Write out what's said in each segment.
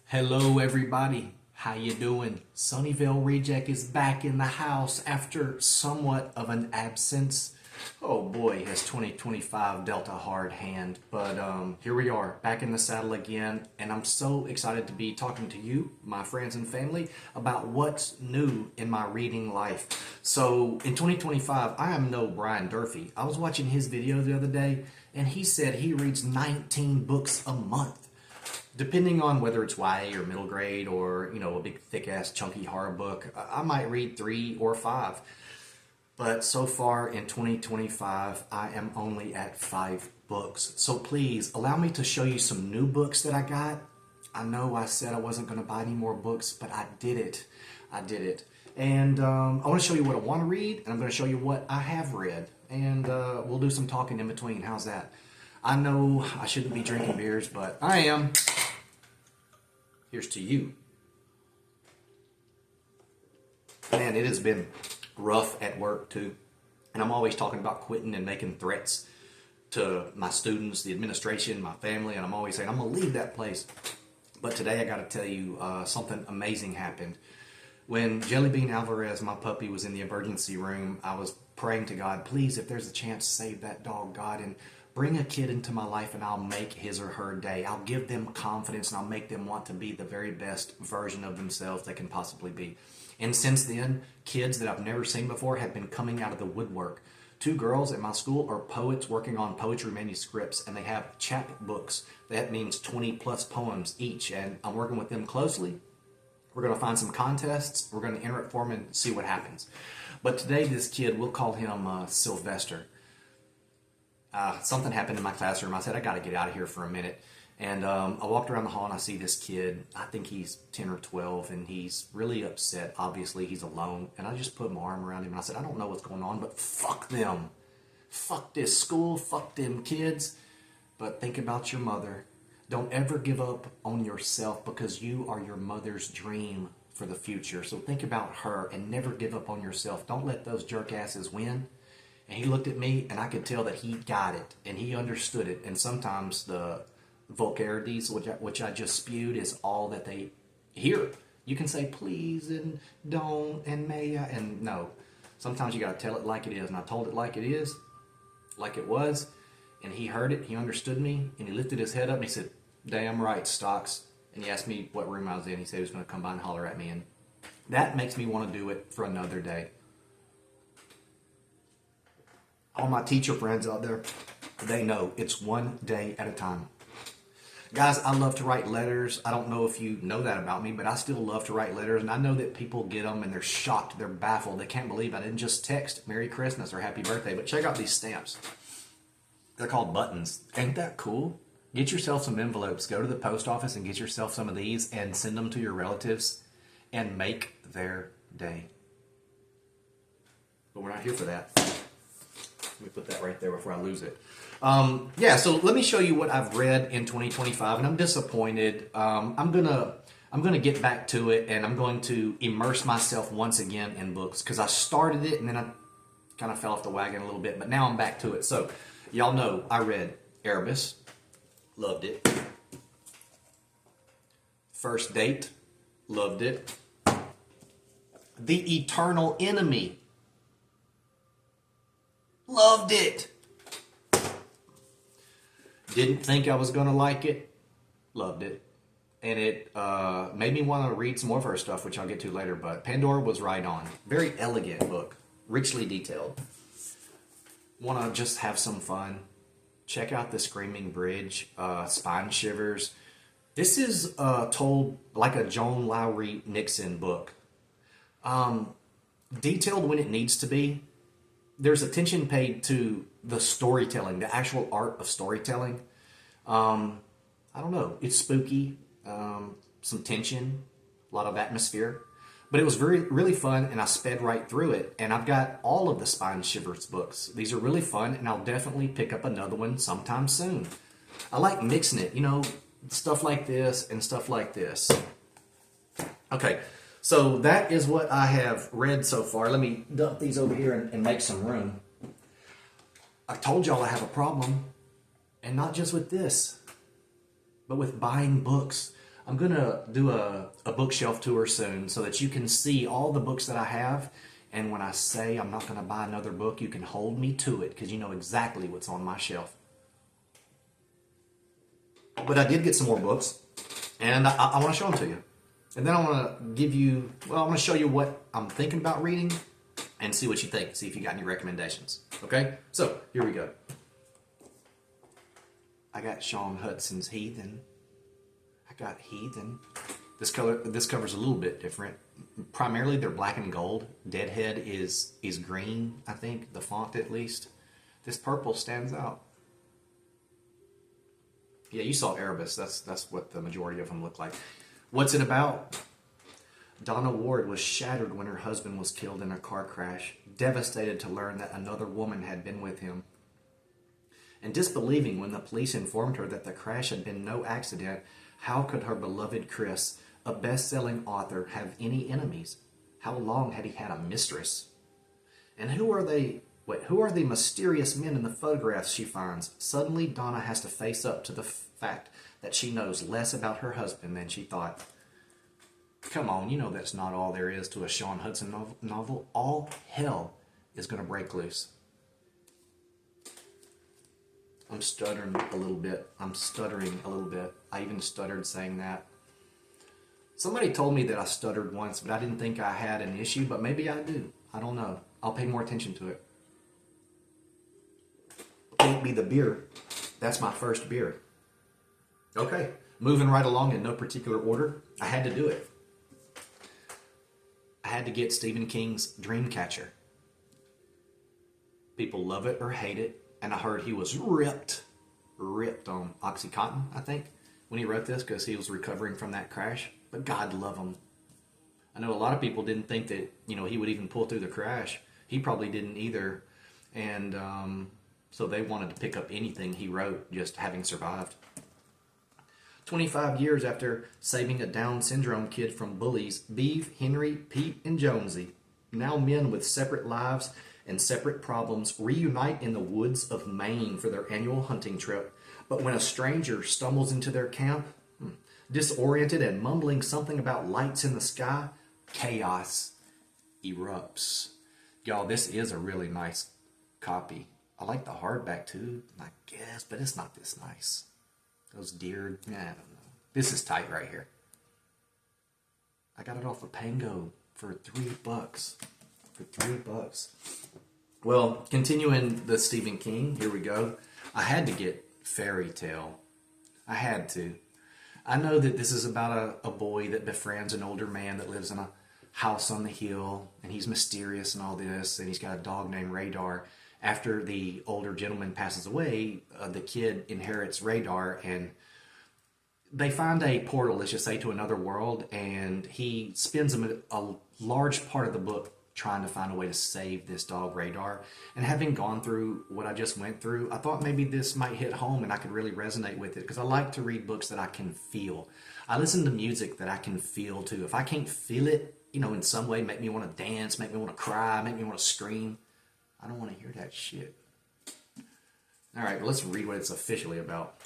Hello everybody, how you doing? Sunnyvale Reject is back in the house after somewhat of an absence. Oh boy, has 2025 dealt a hard hand, but here we are, back in the saddle again, and I'm so excited to be talking to you, my friends and family, about what's new in my reading life. So in 2025, I am no Brian Durfee. I was watching his video the other day, and he said he reads 19 books a month. Depending on whether it's YA or middle grade or, a big thick ass chunky horror book, I might read 3 or 5. But so far in 2025, I am only at 5 books. So please allow me to show you some new books that I got. I know I said I wasn't going to buy any more books, but I did it. I did it. And I want to show you what I want to read, and I'm going to show you what I have read. And we'll do some talking in between. How's that? I know I shouldn't be drinking beers, but I am. Here's to you. Man, it has been rough at work too. And I'm always talking about quitting and making threats to my students, the administration, my family, and I'm always saying, I'm going to leave that place. But today I got to tell you something amazing happened. When Jelly Bean Alvarez, my puppy, was in the emergency room, I was praying to God, please, if there's a chance, save that dog, God, and bring a kid into my life and I'll make his or her day. I'll give them confidence and I'll make them want to be the very best version of themselves they can possibly be. And since then, kids that I've never seen before have been coming out of the woodwork. 2 girls at my school are poets working on poetry manuscripts, and they have chapbooks. That means 20 plus poems each, and I'm working with them closely. We're going to find some contests. We're going to enter it for them and see what happens. But today, this kid, we'll call him Sylvester. Something happened in my classroom. I said, I got to get out of here for a minute. And I walked around the hall and I see this kid. I think he's 10 or 12 and he's really upset. Obviously, he's alone. And I just put my arm around him and I said, I don't know what's going on, but fuck them. Fuck this school. Fuck them kids. But think about your mother. Don't ever give up on yourself because you are your mother's dream for the future. So think about her and never give up on yourself. Don't let those jerk asses win. And he looked at me, and I could tell that he got it, and he understood it. And sometimes the vulgarities, which I just spewed, is all that they hear. You can say please, and don't, and may I, and no. Sometimes you got to tell it like it is. And I told it like it is, like it was, and he heard it, he understood me, and he lifted his head up, and he said, damn right, Stocks. And he asked me what room I was in. He said he was going to come by and holler at me, and that makes me want to do it for another day. All my teacher friends out there, they know it's one day at a time. Guys, I love to write letters. I don't know if you know that about me, but I still love to write letters. And I know that people get them and they're shocked. They're baffled. They can't believe I didn't just text Merry Christmas or Happy Birthday. But check out these stamps. They're called buttons. Ain't that cool? Get yourself some envelopes. Go to the post office and get yourself some of these and send them to your relatives and make their day. But we're not here for that. Let me put that right there before I lose it. So let me show you what I've read in 2025, and I'm disappointed. I'm gonna get back to it, and I'm going to immerse myself once again in books because I started it and then I kind of fell off the wagon a little bit, but now I'm back to it. So y'all know I read Erebus, loved it. First Date, loved it. The Eternal Enemy. Loved it. Didn't think I was going to like it. Loved it. And it made me want to read some more of her stuff, which I'll get to later. But Pandora was right on. Very elegant book. Richly detailed. Want to just have some fun. Check out The Screaming Bridge. Spine Shivers. This is told like a Joan Lowry Nixon book. Detailed when it needs to be. There's attention paid to the storytelling, the actual art of storytelling. I don't know. It's spooky, some tension, a lot of atmosphere. But it was really fun, and I sped right through it. And I've got all of the Spine Shivers books. These are really fun, and I'll definitely pick up another one sometime soon. I like mixing it, stuff like this and stuff like this. Okay. So that is what I have read so far. Let me dump these over here and make some room. I told y'all I have a problem, and not just with this, but with buying books. I'm going to do a bookshelf tour soon so that you can see all the books that I have. And when I say I'm not going to buy another book, you can hold me to it because you know exactly what's on my shelf. But I did get some more books, and I want to show them to you. And then I want to give you, well, I want to show you what I'm thinking about reading and see what you think. See if you got any recommendations. Okay? So, here we go. I got Sean Hudson's Heathen. I got Heathen. This cover's a little bit different. Primarily, they're black and gold. Deadhead is green, I think, the font at least. This purple stands out. Yeah, you saw Erebus. That's what the majority of them look like. What's it about? Donna Ward was shattered when her husband was killed in a car crash, devastated to learn that another woman had been with him, and disbelieving when the police informed her that the crash had been no accident. How could her beloved Chris, a best-selling author, have any enemies? How long had he had a mistress? And who are the mysterious men in the photographs she finds? Suddenly, Donna has to face up to the fact that she knows less about her husband than she thought. Come on, you know that's not all there is to a Sean Hudson novel. All hell is going to break loose. I'm stuttering a little bit. I even stuttered saying that. Somebody told me that I stuttered once, but I didn't think I had an issue, but maybe I do. I don't know. I'll pay more attention to it. Can't be the beer. That's my first beer. Okay, moving right along in no particular order. I had to do it. I had to get Stephen King's Dreamcatcher. People love it or hate it, and I heard he was ripped on Oxycontin, I think, when he wrote this because he was recovering from that crash. But God love him. I know a lot of people didn't think that, he would even pull through the crash. He probably didn't either. And so they wanted to pick up anything he wrote, just having survived. 25 years after saving a Down syndrome kid from bullies, Beeve, Henry, Pete, and Jonesy, now men with separate lives and separate problems, reunite in the woods of Maine for their annual hunting trip. But when a stranger stumbles into their camp, disoriented and mumbling something about lights in the sky, chaos erupts. Y'all, this is a really nice copy. I like the hardback too, I guess, but it's not this nice. Those deer, I don't know. This is tight right here. I got it off of Pango for $3. For $3. Well, continuing the Stephen King, here we go. I had to get Fairy Tale. I had to. I know that this is about a boy that befriends an older man that lives in a house on the hill, and he's mysterious and all this, and he's got a dog named Radar. After the older gentleman passes away, the kid inherits Radar, and they find a portal, let's just say, to another world, and he spends a large part of the book trying to find a way to save this dog Radar. And having gone through what I just went through, I thought maybe this might hit home and I could really resonate with it, because I like to read books that I can feel. I listen to music that I can feel too. If I can't feel it, in some way, make me want to dance, make me want to cry, make me want to scream, I don't want to hear that shit. All right, let's read what it's officially about.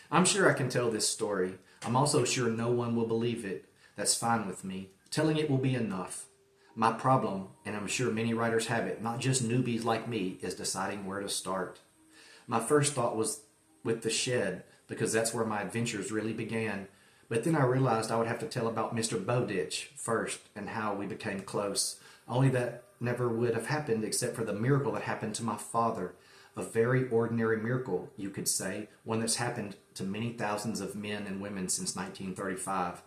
I'm sure I can tell this story. I'm also sure no one will believe it. That's fine with me. Telling it will be enough. My problem, and I'm sure many writers have it, not just newbies like me, is deciding where to start. My first thought was with The Shed, because that's where my adventures really began. But then I realized I would have to tell about Mr. Bowditch first and how we became close. Only that never would have happened except for the miracle that happened to my father. A very ordinary miracle, you could say, one that's happened to many thousands of men and women since 1935.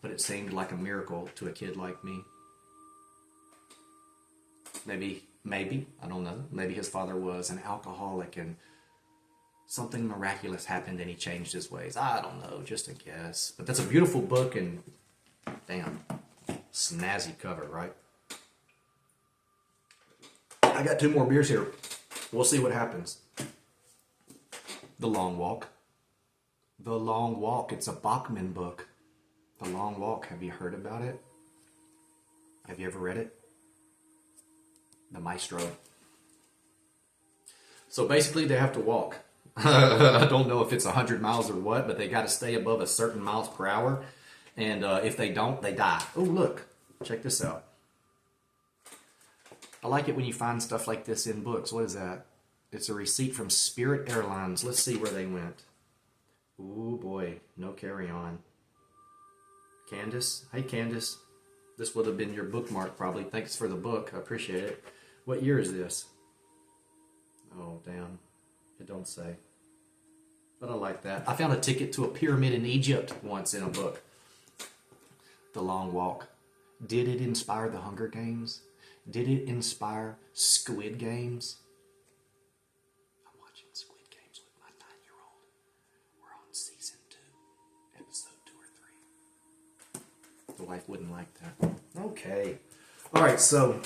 But it seemed like a miracle to a kid like me. Maybe, I don't know, maybe his father was an alcoholic and something miraculous happened and he changed his ways. I don't know, just a guess. But that's a beautiful book, and damn, snazzy cover, right? I got 2 more beers here. We'll see what happens. The Long Walk. The Long Walk, it's a Bachman book. The Long Walk, have you heard about it? Have you ever read it? The Maestro. So basically they have to walk. I don't know if it's 100 miles or what, but they got to stay above a certain miles per hour. And if they don't, they die. Oh, look, check this out. I like it when you find stuff like this in books. What is that? It's a receipt from Spirit Airlines. Let's see where they went. Ooh, boy, no carry-on. Candace? Hey, Candace. This would have been your bookmark, probably. Thanks for the book. I appreciate it. What year is this? Oh, damn. It don't say. But I like that. I found a ticket to a pyramid in Egypt once in a book. The Long Walk. Did it inspire the Hunger Games? Did it inspire Squid Games? I'm watching Squid Games with my 9-year-old. We're on season 2, episode 2 or 3. The wife wouldn't like that. Okay. All right, so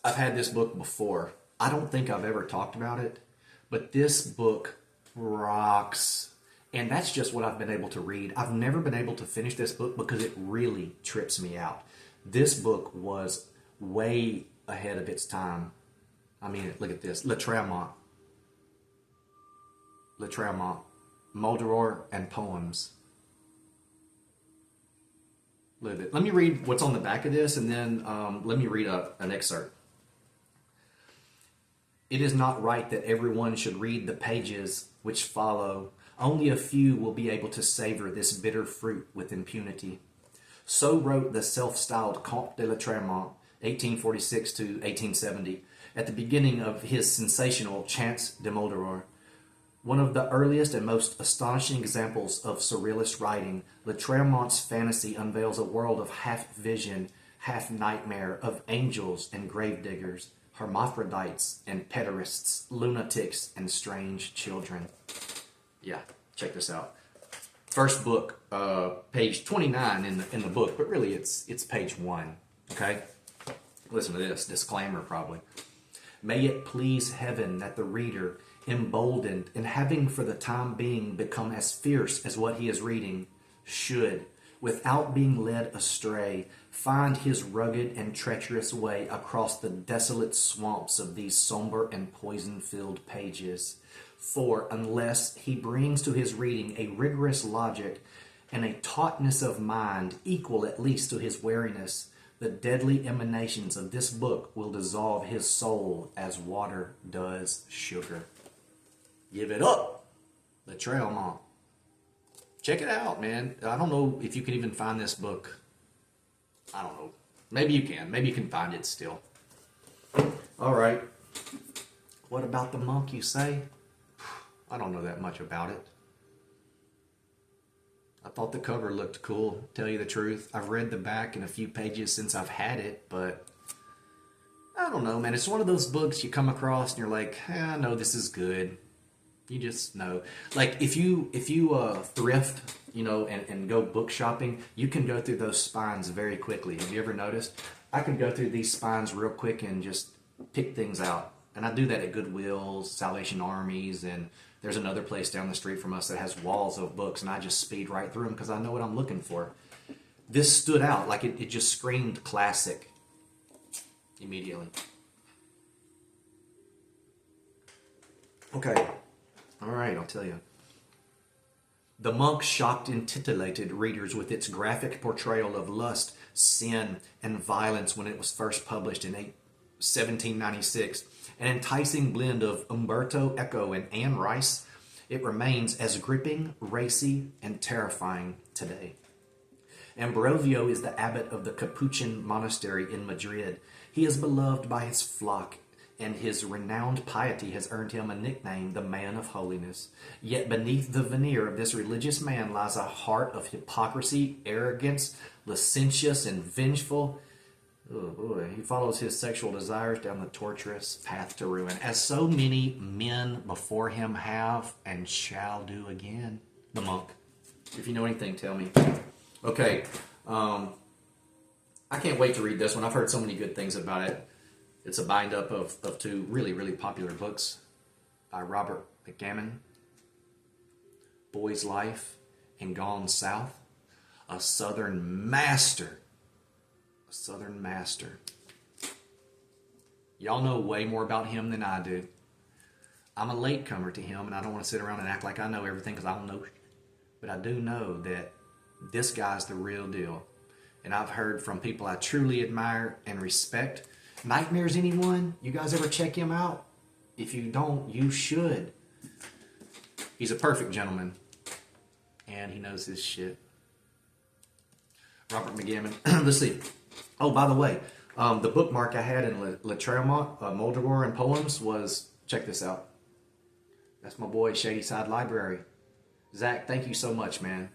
I've had this book before. I don't think I've ever talked about it, but this book rocks. And that's just what I've been able to read. I've never been able to finish this book because it really trips me out. This book was way ahead of its time. I mean, look at this. Le Tremont, Moldoror and Poems. Look at it. Let me read what's on the back of this, and then let me read an excerpt. It is not right that everyone should read the pages which follow. Only a few will be able to savor this bitter fruit with impunity. So wrote the self-styled Comte de la Tremont, 1846 to 1870, at the beginning of his sensational Chants de Moldoror. One of the earliest and most astonishing examples of surrealist writing, La Tremont's fantasy unveils a world of half-vision, half-nightmare, of angels and gravediggers, hermaphrodites and pederasts, lunatics and strange children. Yeah, check this out. First book, page 29 in the book, but really it's page 1. Okay, listen to this disclaimer. Probably, may it please heaven that the reader, emboldened and having for the time being become as fierce as what he is reading, should, without being led astray, find his rugged and treacherous way across the desolate swamps of these somber and poison-filled pages. For unless he brings to his reading a rigorous logic and a tautness of mind equal at least to his wariness, the deadly emanations of this book will dissolve his soul as water does sugar. Give it up, the Tremont. Check it out, man. I don't know if you can even find this book. I don't know. Maybe you can. Maybe you can find it still. All right. What about the monk, you say? I don't know that much about it. I thought the cover looked cool, tell you the truth. I've read the back in a few pages since I've had it, but I don't know, man. It's one of those books you come across and you're like, I know this is good. You just know. Like if you thrift, and go book shopping, you can go through those spines very quickly. Have you ever noticed? I can go through these spines real quick and just pick things out. And I do that at Goodwills, Salvation Armies, and there's another place down the street from us that has walls of books, and I just speed right through them because I know what I'm looking for. This stood out. Like it just screamed classic immediately. Okay. All right, I'll tell you. The Monk shocked and titillated readers with its graphic portrayal of lust, sin, and violence when it was first published in 1796. An enticing blend of Umberto Eco and Anne Rice, it remains as gripping, racy, and terrifying today. Ambrosio is the abbot of the Capuchin monastery in Madrid. He is beloved by his flock, and his renowned piety has earned him a nickname, the Man of Holiness. Yet beneath the veneer of this religious man lies a heart of hypocrisy, arrogance, licentious and vengeful. Oh boy, he follows his sexual desires down the tortuous path to ruin, as so many men before him have and shall do again. The Monk. If you know anything, tell me. Okay, I can't wait to read this one. I've heard so many good things about it. It's a bind-up of two really, really popular books by Robert McGammon, Boy's Life and Gone South. A Southern master. A Southern master. Y'all know way more about him than I do. I'm a latecomer to him, and I don't want to sit around and act like I know everything because I don't know shit. But I do know that this guy's the real deal. And I've heard from people I truly admire and respect. Nightmares, anyone? You guys ever check him out? If you don't, you should. He's a perfect gentleman. And he knows his shit. Robert McGammon. Let's see. Oh, by the way, the bookmark I had in Le Tremont, Moldavor and Poems was, check this out. That's my boy, Shady Side Library. Zach, thank you so much, man.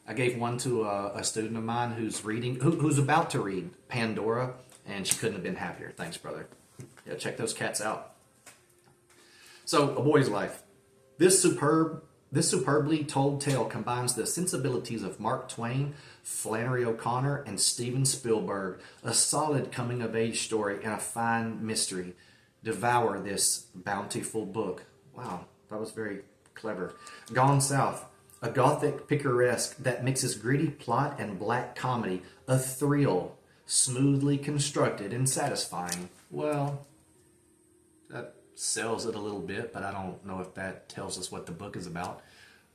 I gave one to a student of mine who's reading, who's about to read Pandora, and she couldn't have been happier. Thanks, brother. Yeah, check those cats out. So, A Boy's Life. This superbly told tale combines the sensibilities of Mark Twain, Flannery O'Connor, and Steven Spielberg. A solid coming-of-age story and a fine mystery. Devour this bountiful book. Wow, that was very clever. Gone South. A gothic picaresque that mixes gritty plot and black comedy. A thrill, smoothly constructed and satisfying. Well, that sells it a little bit, but I don't know if that tells us what the book is about.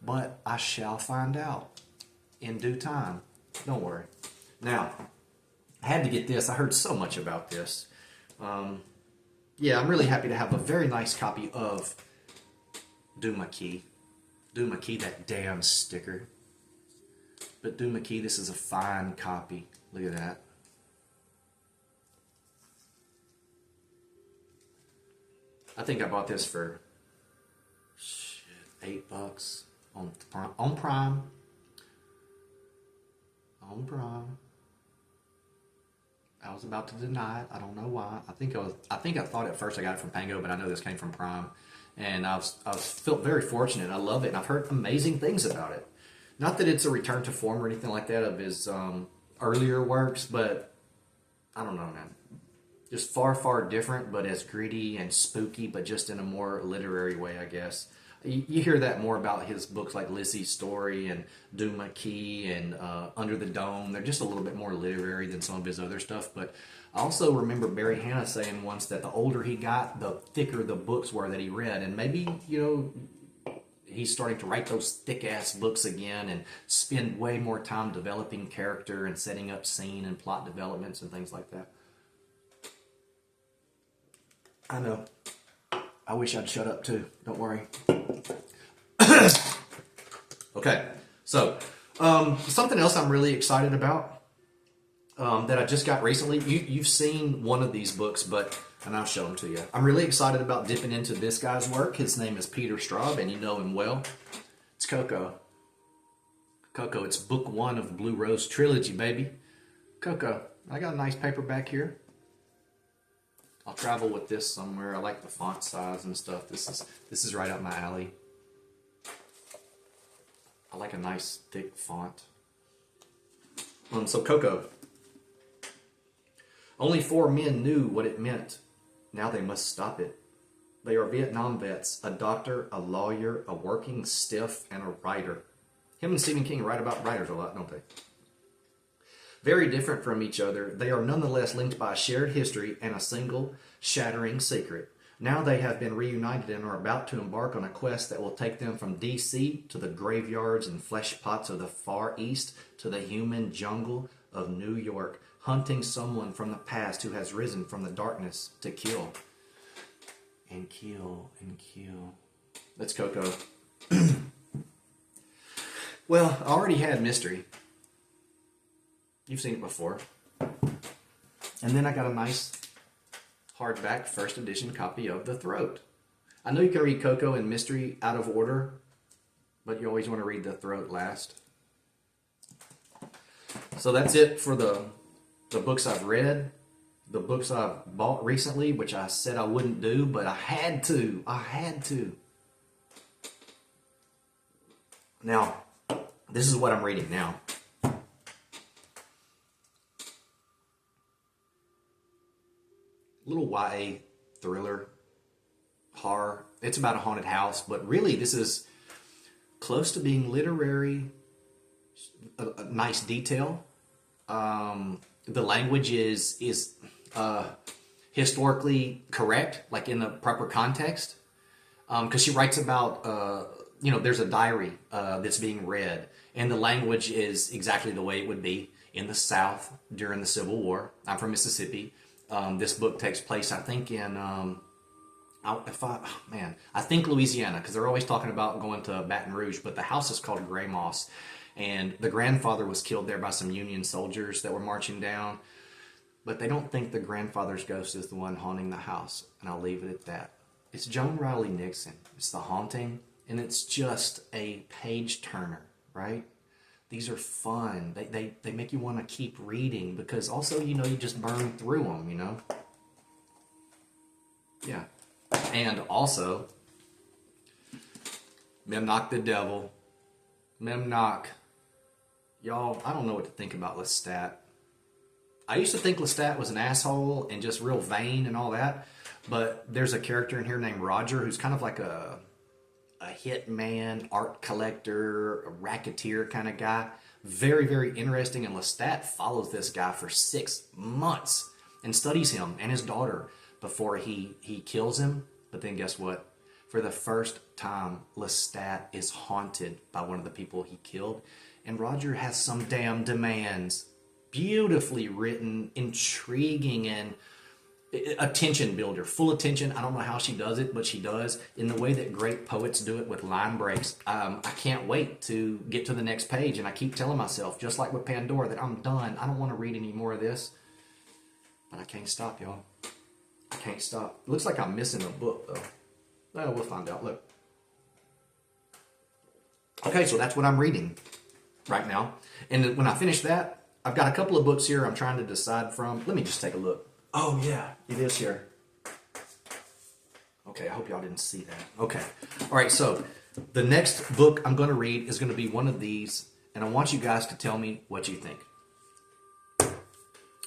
But I shall find out in due time. Don't worry. Now, I had to get this. I heard so much about this. Yeah, I'm really happy to have a very nice copy of Duma Key. Duma Key, that damn sticker. But Duma Key, this is a fine copy. Look at that. I think I bought this for $8 on Prime. On Prime. I was about to deny it. I don't know why. I think I thought at first I got it from Pango, but I know this came from Prime. And I felt very fortunate. I love it, and I've heard amazing things about it. Not that it's a return to form or anything like that of his earlier works, but I don't know, man. Just far, far different, but as gritty and spooky, but just in a more literary way, I guess. You hear that more about his books like Lissy's Story and Duma Key and Under the Dome. They're just a little bit more literary than some of his other stuff, but I also remember Barry Hannah saying once that the older he got, the thicker the books were that he read. And maybe, he's starting to write those thick-ass books again and spend way more time developing character and setting up scene and plot developments and things like that. I know. I wish I'd shut up too. Don't worry. Okay, so something else I'm really excited about that I just got recently. You've seen one of these books, and I'll show them to you. I'm really excited about dipping into this guy's work. His name is Peter Straub, and you know him well. It's Coco. Coco, it's book 1 of the Blue Rose trilogy, baby. Coco, I got a nice paperback here. I'll travel with this somewhere. I like the font size and stuff. This is right up my alley. I like a nice thick font. So Coco. Only 4 men knew what it meant. Now they must stop it. They are Vietnam vets, a doctor, a lawyer, a working stiff, and a writer. Him and Stephen King write about writers a lot, don't they? Very different from each other, they are nonetheless linked by a shared history and a single, shattering secret. Now they have been reunited and are about to embark on a quest that will take them from D.C. to the graveyards and flesh pots of the Far East to the human jungle of New York, hunting someone from the past who has risen from the darkness to kill. And kill and kill. That's Coco. Well, I already had Mystery. You've seen it before. And then I got a nice hardback first edition copy of The Throat. I know you can read Coco and Mystery out of order, but you always want to read The Throat last. So that's it for the books I've read. The books I've bought recently, which I said I wouldn't do, but I had to. Now, this is what I'm reading now. Little YA thriller, horror. It's about a haunted house, but really this is close to being literary, a nice detail. The language is historically correct, like in the proper context. because she writes about, there's a diary that's being read, and the language is exactly the way it would be in the South during the Civil War. I'm from Mississippi. This book takes place, I think, in I think Louisiana, because they're always talking about going to Baton Rouge, but the house is called Gray Moss, and the grandfather was killed there by some Union soldiers that were marching down, but they don't think the grandfather's ghost is the one haunting the house, and I'll leave it at that. It's Joan Riley Nixon. It's The Haunting, and it's just a page turner, right? These are fun. They make you want to keep reading because also, you just burn through them. Yeah. And also, Memnoch the Devil. Memnoch. Y'all, I don't know what to think about Lestat. I used to think Lestat was an asshole and just real vain and all that, but there's a character in here named Roger who's kind of like a hitman, art collector, a racketeer kind of guy. Very, very interesting, and Lestat follows this guy for 6 months and studies him and his daughter before he kills him. But then guess what? For the first time, Lestat is haunted by one of the people he killed, and Roger has some damn demands. Beautifully written, intriguing, and attention builder, full attention. I don't know how she does it, but she does in the way that great poets do it with line breaks. I can't wait to get to the next page, and I keep telling myself, just like with Pandora, that I'm done. I don't want to read any more of this, but I can't stop, y'all. I can't stop. It looks like I'm missing a book, though. Well, we'll find out. Look. Okay, so that's what I'm reading right now, and when I finish that, I've got a couple of books here I'm trying to decide from. Let me just take a look. Oh, yeah, it is here. Okay, I hope y'all didn't see that. Okay. All right, so the next book I'm going to read is going to be one of these, and I want you guys to tell me what you think.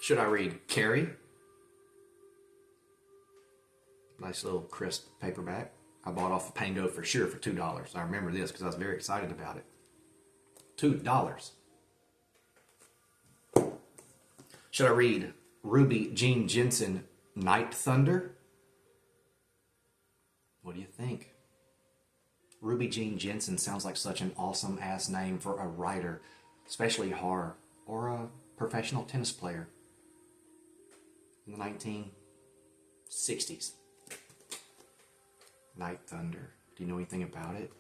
Should I read Carrie? Nice little crisp paperback. I bought off of Pango for sure for $2. I remember this because I was very excited about it. $2. Should I read Ruby Jean Jensen, Night Thunder? What do you think? Ruby Jean Jensen sounds like such an awesome ass name for a writer, especially horror, or a professional tennis player in the 1960s. Night Thunder. Do you know anything about it?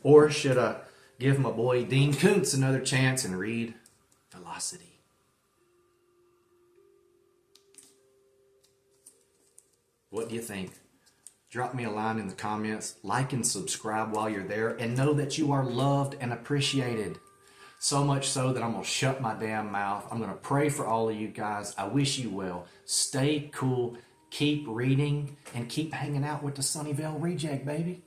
Or should I give my boy Dean Koontz another chance and read Velocity? What do you think? Drop me a line in the comments, like and subscribe while you're there, and know that you are loved and appreciated. So much so that I'm going to shut my damn mouth. I'm going to pray for all of you guys. I wish you well. Stay cool, keep reading, and keep hanging out with the Sunnyvale Reject, baby.